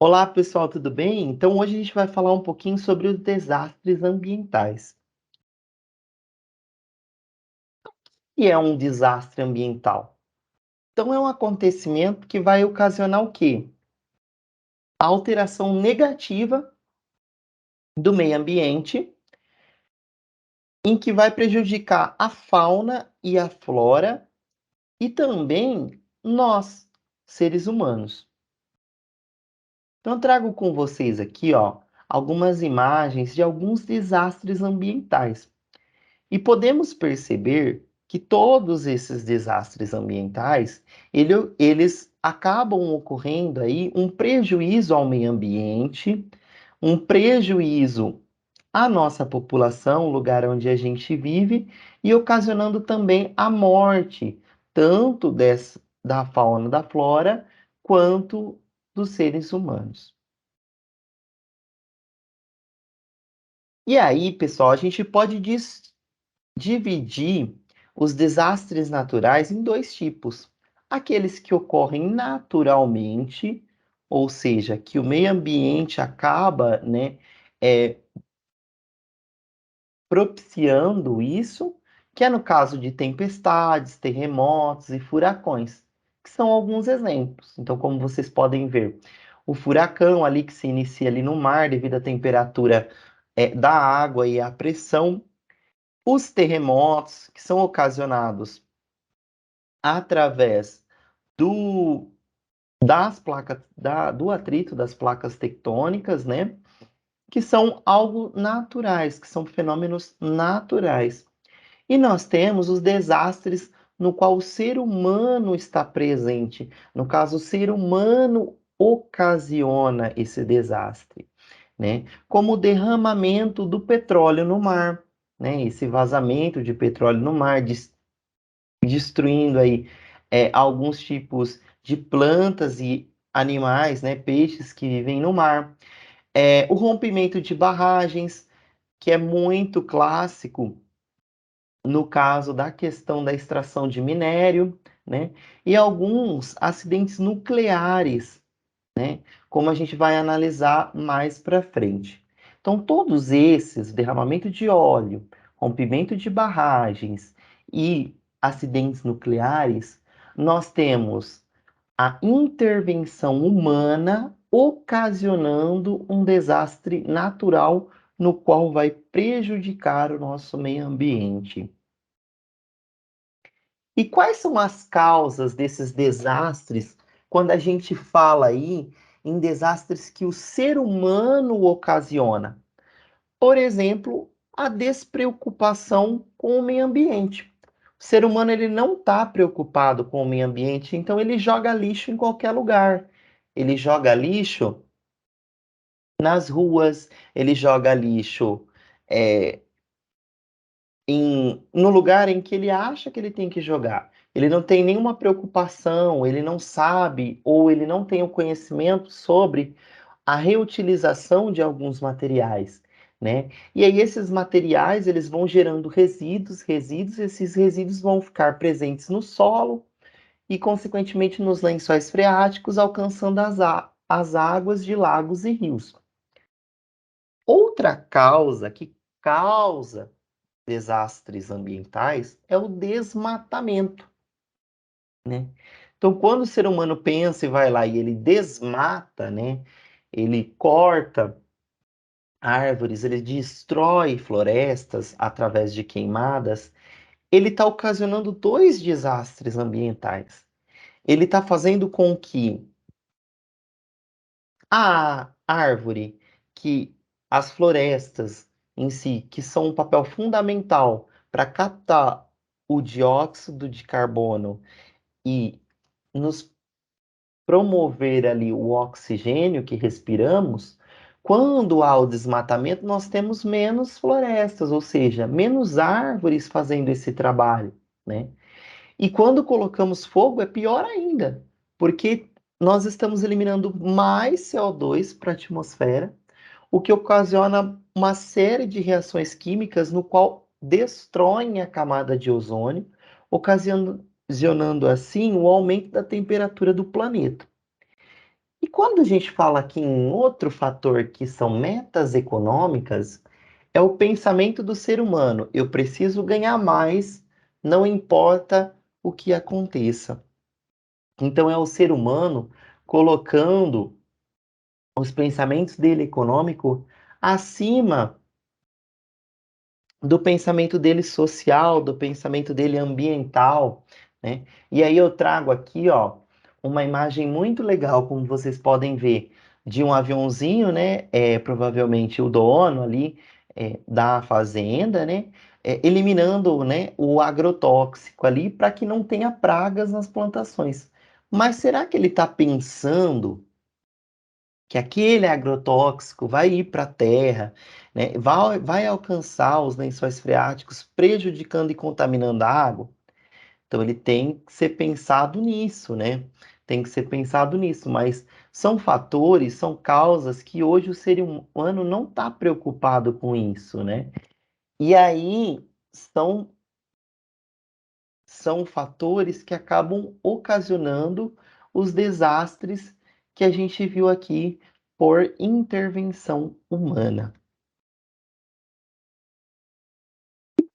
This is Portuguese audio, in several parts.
Olá, pessoal, tudo bem? Então, hoje a gente vai falar um pouquinho sobre os desastres ambientais. O que é um desastre ambiental? Então, é um acontecimento que vai ocasionar o quê? A alteração negativa do meio ambiente, em que vai prejudicar a fauna e a flora e também nós, seres humanos. Então, eu trago com vocês aqui, algumas imagens de alguns desastres ambientais. E podemos perceber que todos esses desastres ambientais, eles acabam ocorrendo aí um prejuízo ao meio ambiente, um prejuízo à nossa população, lugar onde a gente vive, e ocasionando também a morte, tanto da fauna, da flora, quanto dos seres humanos. E aí, pessoal, a gente pode dividir os desastres naturais em dois tipos: aqueles que ocorrem naturalmente, ou seja, que o meio ambiente acaba, né, eh, propiciando isso, que é no caso de tempestades, terremotos e furacões, que são alguns exemplos. Então, como vocês podem ver, o furacão ali que se inicia ali no mar devido à temperatura da água e à pressão, os terremotos que são ocasionados através do das placas do atrito das placas tectônicas, né, que são algo naturais, que são fenômenos naturais. E nós temos os desastres no qual o ser humano está presente. No caso, o ser humano ocasiona esse desastre, né? Como o derramamento do petróleo no mar, né? Esse vazamento de petróleo no mar, destruindo aí alguns tipos de plantas e animais, né, peixes que vivem no mar. O rompimento de barragens, que é muito clássico no caso da questão da extração de minério, né, e alguns acidentes nucleares, né, como a gente vai analisar mais para frente. Então, todos esses, derramamento de óleo, rompimento de barragens e acidentes nucleares, nós temos a intervenção humana ocasionando um desastre natural no qual vai prejudicar o nosso meio ambiente. E quais são as causas desses desastres quando a gente fala aí em desastres que o ser humano ocasiona? Por exemplo, a despreocupação com o meio ambiente. O ser humano ele não está preocupado com o meio ambiente, então ele joga lixo em qualquer lugar. Ele joga lixo nas ruas, ele joga lixo eh, no lugar em que ele acha que ele tem que jogar. Ele não tem nenhuma preocupação, ele não sabe ou ele não tem o conhecimento sobre a reutilização de alguns materiais, né? E aí esses materiais, eles vão gerando resíduos, esses resíduos vão ficar presentes no solo e consequentemente nos lençóis freáticos, alcançando as águas de lagos e rios. Outra causa que causa desastres ambientais é o desmatamento, né? Então, quando o ser humano pensa e vai lá e ele desmata, né? Ele corta árvores, ele destrói florestas através de queimadas, ele está ocasionando dois desastres ambientais. Ele está fazendo com que a árvore, que as florestas em si, que são um papel fundamental para captar o dióxido de carbono e nos promover ali o oxigênio que respiramos, quando há o desmatamento, nós temos menos florestas, ou seja, menos árvores fazendo esse trabalho, né? E quando colocamos fogo, é pior ainda, porque nós estamos eliminando mais CO2 para a atmosfera, o que ocasiona uma série de reações químicas no qual destroem a camada de ozônio, ocasionando assim o aumento da temperatura do planeta. E quando a gente fala aqui em outro fator que são metas econômicas, é o pensamento do ser humano. Eu preciso ganhar mais, não importa o que aconteça. Então é o ser humano colocando os pensamentos dele econômico acima do pensamento dele social, do pensamento dele ambiental, né? E aí eu trago aqui, ó, uma imagem muito legal, como vocês podem ver, de um aviãozinho, né? Provavelmente o dono ali da fazenda, né? Eliminando, né, o agrotóxico ali para que não tenha pragas nas plantações. Mas será que ele está pensando que aquele agrotóxico vai ir para a terra, né? Vai alcançar os lençóis freáticos, prejudicando e contaminando a água? Então ele tem que ser pensado nisso, né? Tem que ser pensado nisso, mas são fatores, são causas que hoje o ser humano não está preocupado com isso, né? E aí são, são fatores que acabam ocasionando os desastres que a gente viu aqui por intervenção humana.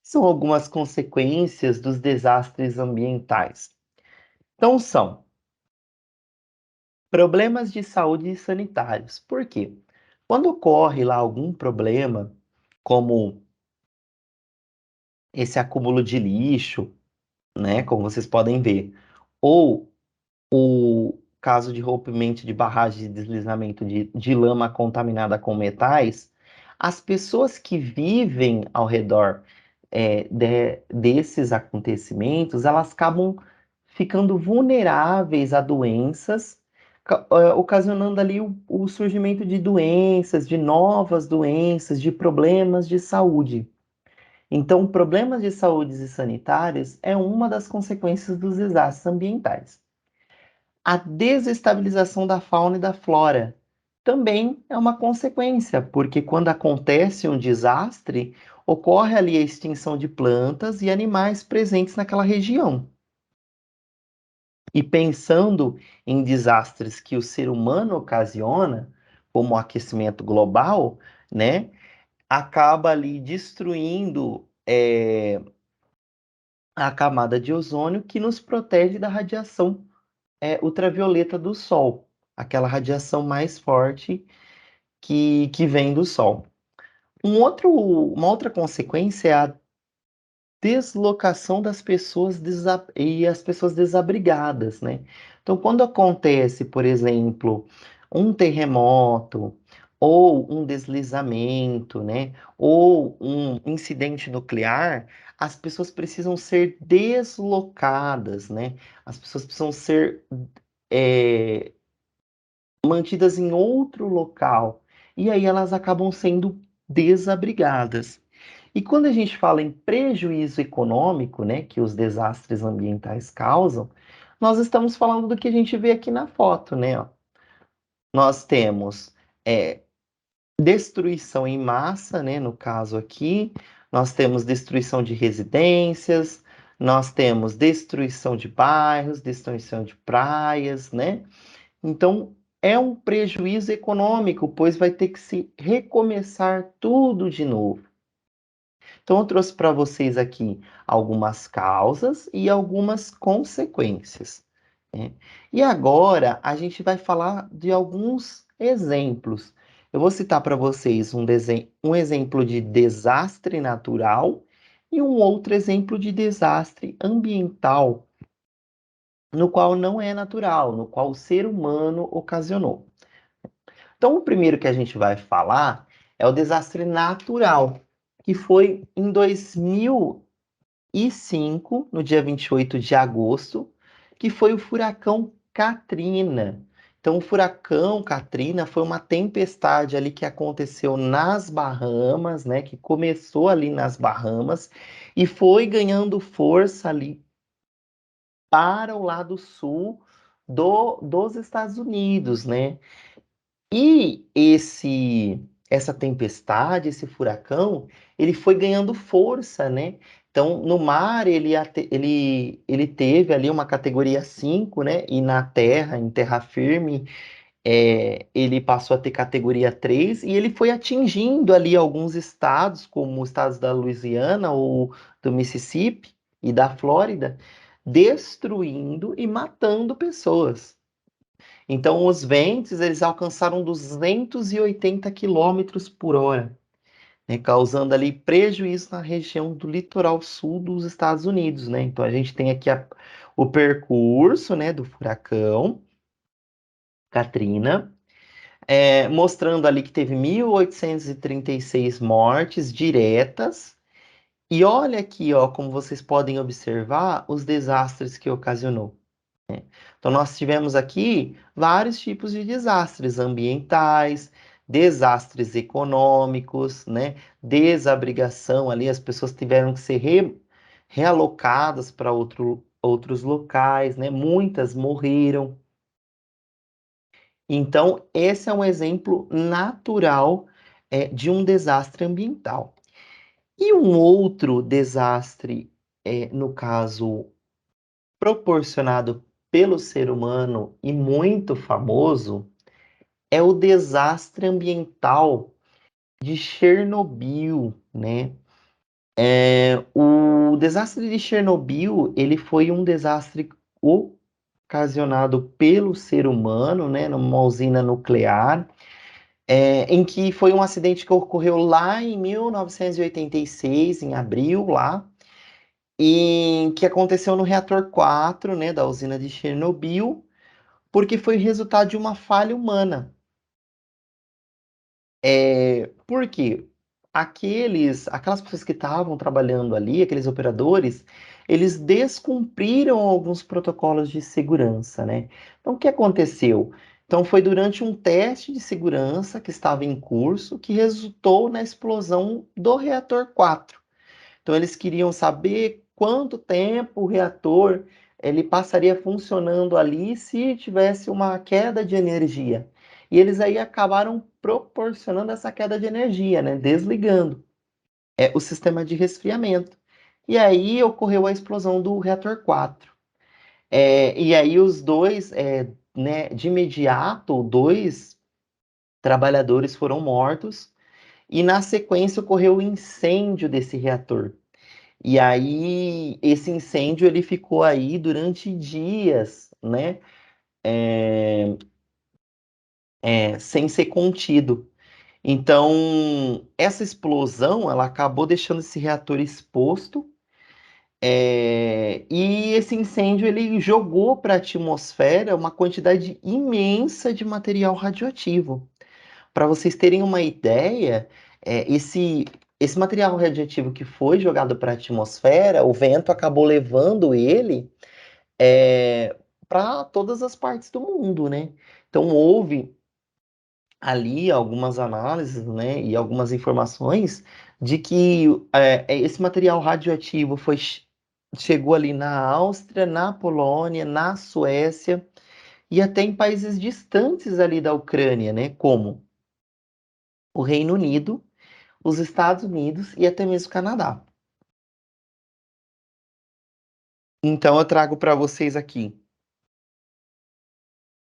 São algumas consequências dos desastres ambientais. Então, são problemas de saúde sanitários. Por quê? Quando ocorre lá algum problema, como esse acúmulo de lixo, né, como vocês podem ver, ou o caso de rompimento de barragem de deslizamento de lama contaminada com metais, as pessoas que vivem ao redor desses acontecimentos, elas acabam ficando vulneráveis a doenças, ocasionando ali o surgimento de doenças, de novas doenças, de problemas de saúde. Então, problemas de saúde e sanitários é uma das consequências dos desastres ambientais. A desestabilização da fauna e da flora também é uma consequência, porque quando acontece um desastre, ocorre ali a extinção de plantas e animais presentes naquela região. E pensando em desastres que o ser humano ocasiona, como o aquecimento global, né, acaba ali destruindo a camada de ozônio que nos protege da radiação ultravioleta do Sol, aquela radiação mais forte que vem do Sol. Uma outra consequência é a deslocação das pessoas e as pessoas desabrigadas, né? Então, quando acontece, por exemplo, um terremoto, ou um deslizamento, né? Ou um incidente nuclear, as pessoas precisam ser deslocadas, né? As pessoas precisam ser é, mantidas em outro local. E aí elas acabam sendo desabrigadas. E quando a gente fala em prejuízo econômico, né, que os desastres ambientais causam, nós estamos falando do que a gente vê aqui na foto, né? Ó. Nós temos destruição em massa, né, no caso aqui, nós temos destruição de residências, nós temos destruição de bairros, destruição de praias, né? Então, é um prejuízo econômico, pois vai ter que se recomeçar tudo de novo. Então, eu trouxe para vocês aqui algumas causas e algumas consequências, né? E agora a gente vai falar de alguns exemplos. Eu vou citar para vocês um exemplo de desastre natural e um outro exemplo de desastre ambiental, no qual não é natural, no qual o ser humano ocasionou. Então, o primeiro que a gente vai falar é o desastre natural, que foi em 2005, no dia 28 de agosto, que foi o furacão Katrina. Então, o furacão Katrina foi uma tempestade ali que aconteceu nas Bahamas, né? Que começou ali nas Bahamas e foi ganhando força ali para o lado sul dos Estados Unidos, né? E essa tempestade, esse furacão, ele foi ganhando força, né? Então, no mar, ele teve ali uma categoria 5, né? E na terra, em terra firme, ele passou a ter categoria 3 e ele foi atingindo ali alguns estados, como os estados da Louisiana ou do Mississippi e da Flórida, destruindo e matando pessoas. Então, os ventos eles alcançaram 280 quilômetros por hora, né, causando ali prejuízo na região do litoral sul dos Estados Unidos, né? Então, a gente tem aqui o percurso, né, do furacão Katrina, mostrando ali que teve 1.836 mortes diretas. E olha aqui, ó, como vocês podem observar, os desastres que ocasionou. Então, nós tivemos aqui vários tipos de desastres ambientais, desastres econômicos, né? Desabrigação ali, as pessoas tiveram que ser realocadas para outros locais, né? Muitas morreram. Então, esse é um exemplo natural, de um desastre ambiental. E um outro desastre, no caso, proporcionado pelo ser humano e muito famoso, é o desastre ambiental de Chernobyl, né? O desastre de Chernobyl, ele foi um desastre ocasionado pelo ser humano, né, numa usina nuclear, em que foi um acidente que ocorreu lá em 1986, em abril, lá, e que aconteceu no reator 4, né, da usina de Chernobyl, porque foi resultado de uma falha humana. Por quê? Aquelas pessoas que estavam trabalhando ali, aqueles operadores, eles descumpriram alguns protocolos de segurança, né? Então, o que aconteceu? Então, foi durante um teste de segurança que estava em curso que resultou na explosão do reator 4. Então, eles queriam saber quanto tempo o reator ele passaria funcionando ali se tivesse uma queda de energia. E eles aí acabaram proporcionando essa queda de energia, né? Desligando o sistema de resfriamento. E aí ocorreu a explosão do reator 4. E aí os dois, né, de imediato, dois trabalhadores foram mortos. E na sequência ocorreu o incêndio desse reator. E aí, esse incêndio ele ficou aí durante dias, né? Sem ser contido. Então, essa explosão, ela acabou deixando esse reator exposto, e esse incêndio ele jogou para a atmosfera uma quantidade imensa de material radioativo. Para vocês terem uma ideia, esse material radioativo que foi jogado para a atmosfera, o vento acabou levando ele para todas as partes do mundo, né? Então houve ali algumas análises, né, e algumas informações de que esse material radioativo chegou ali na Áustria, na Polônia, na Suécia e até em países distantes ali da Ucrânia, né, como o Reino Unido, os Estados Unidos e até mesmo o Canadá. Então eu trago para vocês aqui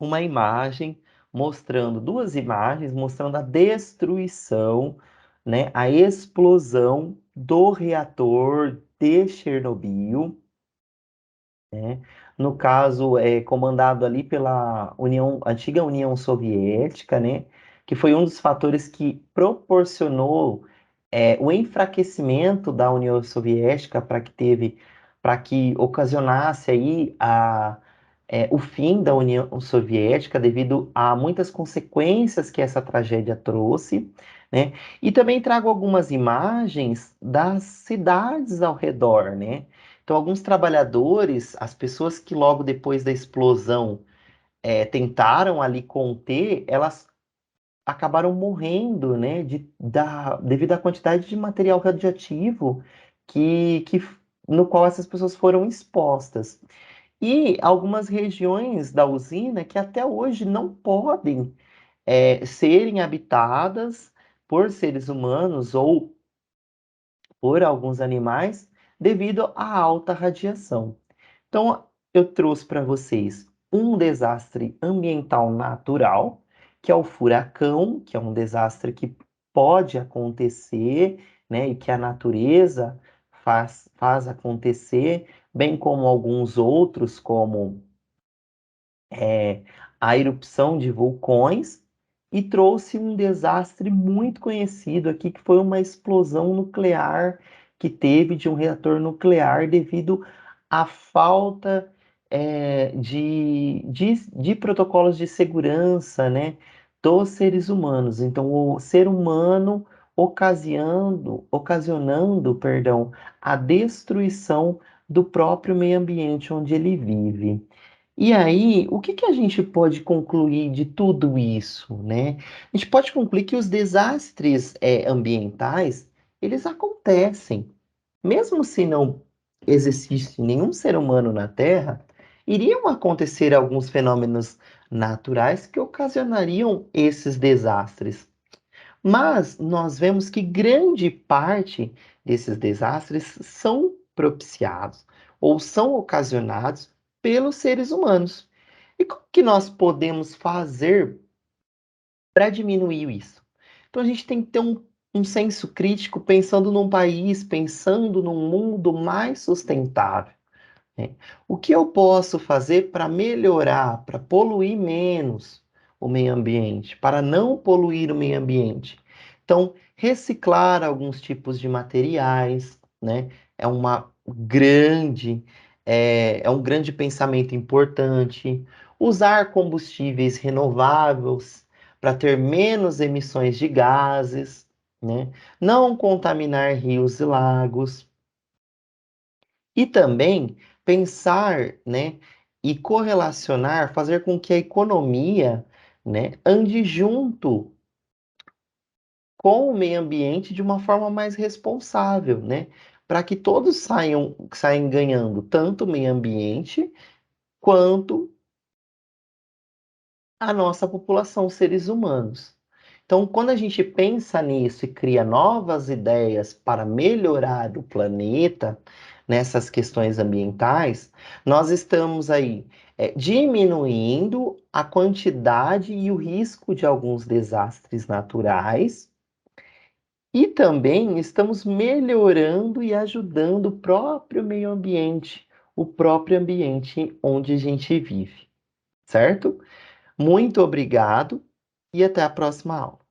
uma imagem mostrando duas imagens mostrando a destruição, né, a explosão do reator de Chernobyl, né? No caso, é comandado ali pela antiga União Soviética, né? Que foi um dos fatores que proporcionou o enfraquecimento da União Soviética para que ocasionasse aí o fim da União Soviética devido a muitas consequências que essa tragédia trouxe, né? E também trago algumas imagens das cidades ao redor, né? Então, alguns trabalhadores, as pessoas que logo depois da explosão tentaram ali conter, elas acabaram morrendo, né, devido à quantidade de material radioativo no qual essas pessoas foram expostas. E algumas regiões da usina que até hoje não podem serem habitadas por seres humanos ou por alguns animais devido à alta radiação. Então, eu trouxe para vocês um desastre ambiental natural, que é o furacão, que é um desastre que pode acontecer, né, e que a natureza faz acontecer, bem como alguns outros, como a erupção de vulcões, e trouxe um desastre muito conhecido aqui, que foi uma explosão nuclear que teve de um reator nuclear devido à falta de protocolos de segurança, né, dos seres humanos. Então, o ser humano ocasionando, perdão, a destruição do próprio meio ambiente onde ele vive. E aí, o que que a gente pode concluir de tudo isso, né? A gente pode concluir que os desastres ambientais, eles acontecem. Mesmo se não existisse nenhum ser humano na Terra, iriam acontecer alguns fenômenos naturais que ocasionariam esses desastres. Mas nós vemos que grande parte desses desastres são propiciados ou são ocasionados pelos seres humanos. E como que nós podemos fazer para diminuir isso? Então a gente tem que ter um senso crítico pensando num país, pensando num mundo mais sustentável, né? O que eu posso fazer para melhorar, para poluir menos o meio ambiente, para não poluir o meio ambiente? Então, reciclar alguns tipos de materiais, né? É uma é um grande pensamento importante. Usar combustíveis renováveis para ter menos emissões de gases, né? Não contaminar rios e lagos. E também pensar, né, e correlacionar, fazer com que a economia, né, ande junto com o meio ambiente de uma forma mais responsável, né, para que todos saiam ganhando, tanto o meio ambiente quanto a nossa população, seres humanos. Então, quando a gente pensa nisso e cria novas ideias para melhorar o planeta, nessas questões ambientais, nós estamos aí diminuindo a quantidade e o risco de alguns desastres naturais e também estamos melhorando e ajudando o próprio meio ambiente, o próprio ambiente onde a gente vive, certo? Muito obrigado e até a próxima aula.